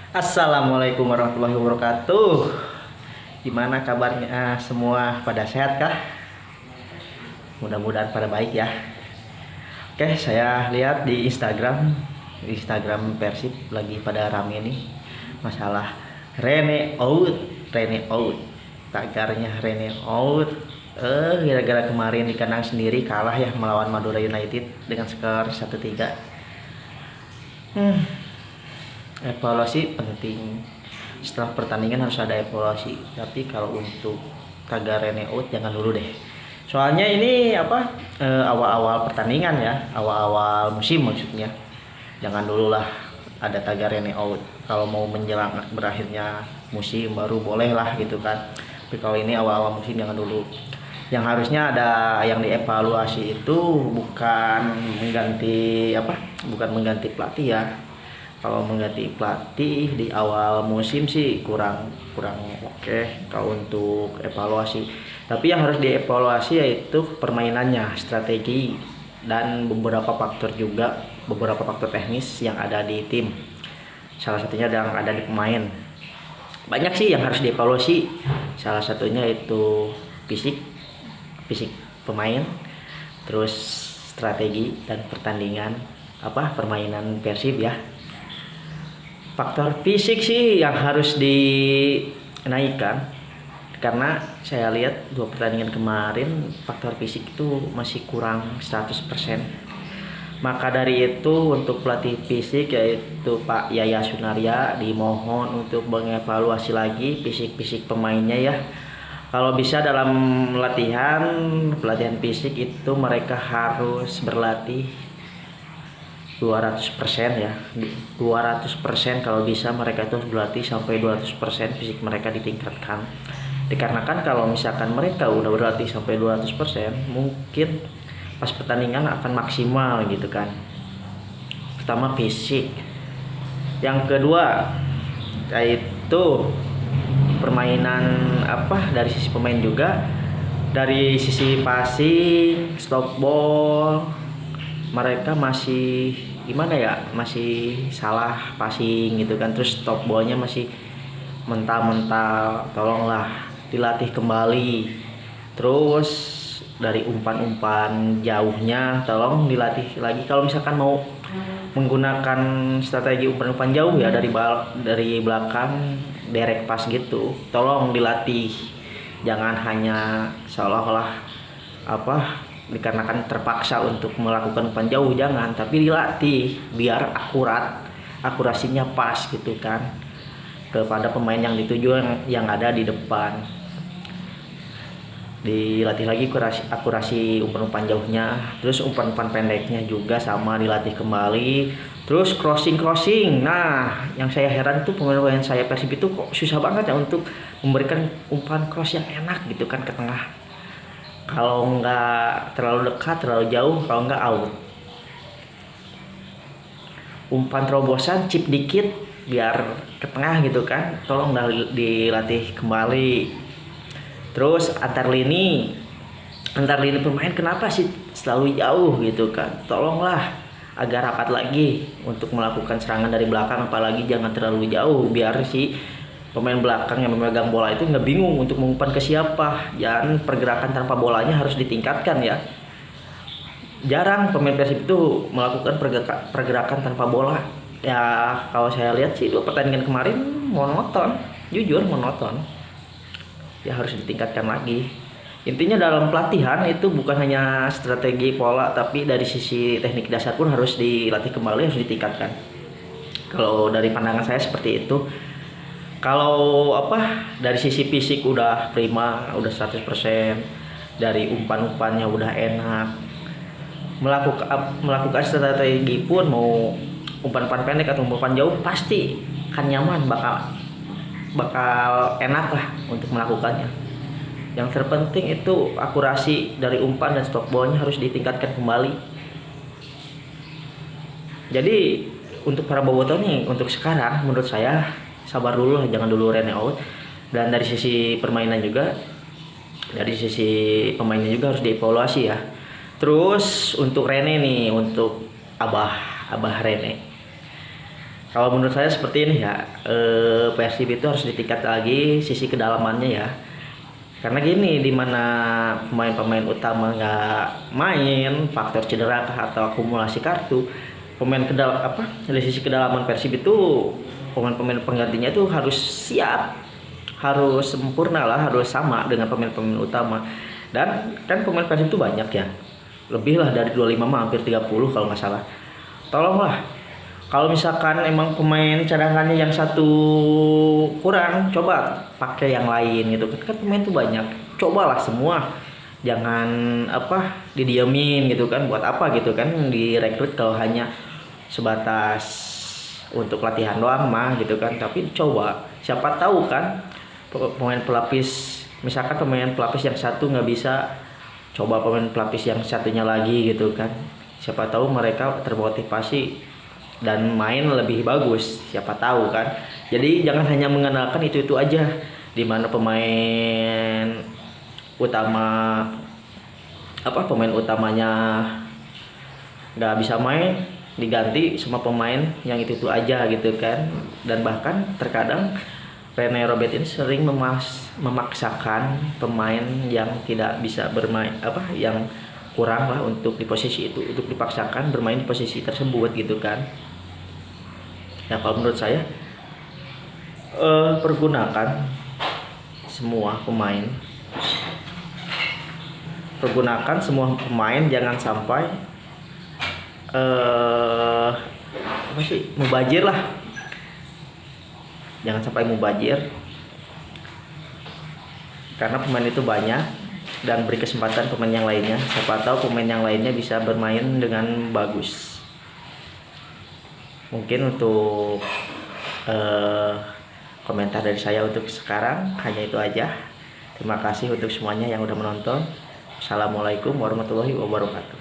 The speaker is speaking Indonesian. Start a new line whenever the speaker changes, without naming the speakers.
Assalamualaikum warahmatullahi wabarakatuh. Gimana kabarnya semua, pada sehat kah? Mudah-mudahan pada baik ya. Oke, saya lihat di Instagram Persib lagi pada rame nih masalah Rene out, Rene out. Tagarnya Rene out. Gara-gara kemarin di kandang sendiri kalah ya melawan Madura United dengan skor 1-3. Evaluasi penting. Setelah pertandingan harus ada evaluasi. Tapi kalau untuk tagar Rene out jangan dulu deh. Soalnya ini awal-awal pertandingan ya, awal-awal musim maksudnya. Jangan dulu lah ada tagar Rene out. Kalau mau menjelang berakhirnya musim baru boleh lah gitu kan. Tapi kalau ini awal-awal musim jangan dulu. Yang harusnya ada yang dievaluasi itu bukan mengganti pelatih ya. Kalau mengganti pelatih di awal musim sih kurang oke kalau untuk evaluasi. Tapi yang harus dievaluasi yaitu permainannya, strategi, dan beberapa faktor teknis yang ada di tim. Salah satunya yang ada di pemain. Banyak sih yang harus dievaluasi. Salah satunya itu fisik pemain, terus strategi dan permainan Persib ya. Faktor fisik sih yang harus dinaikkan, karena saya lihat 2 pertandingan kemarin faktor fisik itu masih kurang 100%. Maka dari itu untuk pelatih fisik yaitu Pak Yaya Sunaria dimohon untuk mengevaluasi lagi fisik pemainnya ya. Kalau bisa dalam pelatihan fisik itu mereka harus berlatih 200% ya. 200% kalau bisa mereka itu harus berlatih sampai 200% fisik mereka ditingkatkan. Dikarenakan kalau misalkan mereka udah berlatih sampai 200%, mungkin pas pertandingan akan maksimal gitu kan. Pertama fisik. Yang kedua yaitu permainan dari sisi pemain juga, dari sisi passing, stop ball, mereka masih masih salah passing gitu kan. Terus stop ballnya masih mental, tolonglah dilatih kembali. Terus dari umpan jauhnya tolong dilatih lagi. Kalau misalkan mau menggunakan strategi umpan jauh ya, dari belakang direct pass gitu, tolong dilatih. Jangan hanya seolah-olah dikarenakan terpaksa untuk melakukan umpan jauh, jangan, tapi dilatih biar akurasinya pas gitu kan kepada pemain yang dituju yang ada di depan. Dilatih lagi akurasi umpan jauhnya, terus umpan pendeknya juga sama dilatih kembali. Terus crossing. Nah, yang saya heran tuh pemain saya Persib itu kok susah banget ya untuk memberikan umpan cross yang enak gitu kan ke tengah. Kalau nggak terlalu dekat, terlalu jauh, kalau nggak out. Umpan terobosan chip dikit biar ke tengah gitu kan, tolong dilatih kembali. Terus antar lini pemain kenapa sih selalu jauh gitu kan, tolonglah agak rapat lagi untuk melakukan serangan dari belakang, apalagi jangan terlalu jauh biar si pemain belakang yang memegang bola itu nggak bingung untuk mengumpan ke siapa. Dan pergerakan tanpa bolanya harus ditingkatkan ya. Jarang pemain Persib itu melakukan pergerakan tanpa bola ya. Kalau saya lihat sih 2 pertandingan kemarin jujur monoton ya, harus ditingkatkan lagi. Intinya dalam pelatihan itu bukan hanya strategi pola, tapi dari sisi teknik dasar pun harus dilatih kembali, harus ditingkatkan. Kalau dari pandangan saya seperti itu. Kalau dari sisi fisik udah prima, udah 100%, dari umpannya udah enak. Melakukan strategi pun mau umpan pendek atau umpan jauh pasti kan nyaman, bakal enak lah untuk melakukannya. Yang terpenting itu akurasi dari umpan dan stop ballnya harus ditingkatkan kembali. Jadi untuk para bobotoh nih, untuk sekarang menurut saya sabar dulu lah, jangan dulu Rene out. Dan dari sisi permainan juga, dari sisi pemainnya juga harus dievaluasi ya. Terus untuk Rene nih, untuk Abah Rene, Kalau menurut saya seperti ini ya, Persib itu harus ditingkat lagi sisi kedalamannya ya. Karena gini, di mana pemain-pemain utama nggak main, faktor cedera kah atau akumulasi kartu, dari sisi kedalaman Persib itu pemain-pemain penggantinya itu harus siap, harus sempurna lah, harus sama dengan pemain-pemain utama. Dan kan pemain Persib itu banyak ya, lebih lah dari 25 mah, hampir 30 kalau nggak salah. Tolonglah, kalau misalkan emang pemain cadangannya yang satu kurang, coba pakai yang lain gitu kan. Kan pemain tuh banyak. Cobalah semua. Jangan didiamin gitu kan. Buat apa gitu kan direkrut kalau hanya sebatas untuk latihan doang mah gitu kan. Tapi coba, siapa tahu kan pemain pelapis, misalkan pemain pelapis yang satu nggak bisa, coba pemain pelapis yang satunya lagi gitu kan. Siapa tahu mereka termotivasi dan main lebih bagus, siapa tahu kan. Jadi jangan hanya mengandalkan itu aja, di mana pemain utama pemain utamanya nggak bisa main, diganti sama pemain yang itu aja gitu kan. Dan bahkan terkadang Rene Robert ini sering memaksakan pemain yang tidak bisa bermain, yang kurang lah untuk di posisi itu, untuk dipaksakan bermain di posisi tersebut gitu kan. Ya kalau menurut saya, pergunakan semua pemain, jangan sampai mubazir lah, jangan sampai mubazir, karena pemain itu banyak, dan beri kesempatan pemain yang lainnya, siapa tahu pemain yang lainnya bisa bermain dengan bagus. Mungkin untuk komentar dari saya untuk sekarang hanya itu aja. Terima kasih untuk semuanya yang udah menonton. Assalamualaikum warahmatullahi wabarakatuh.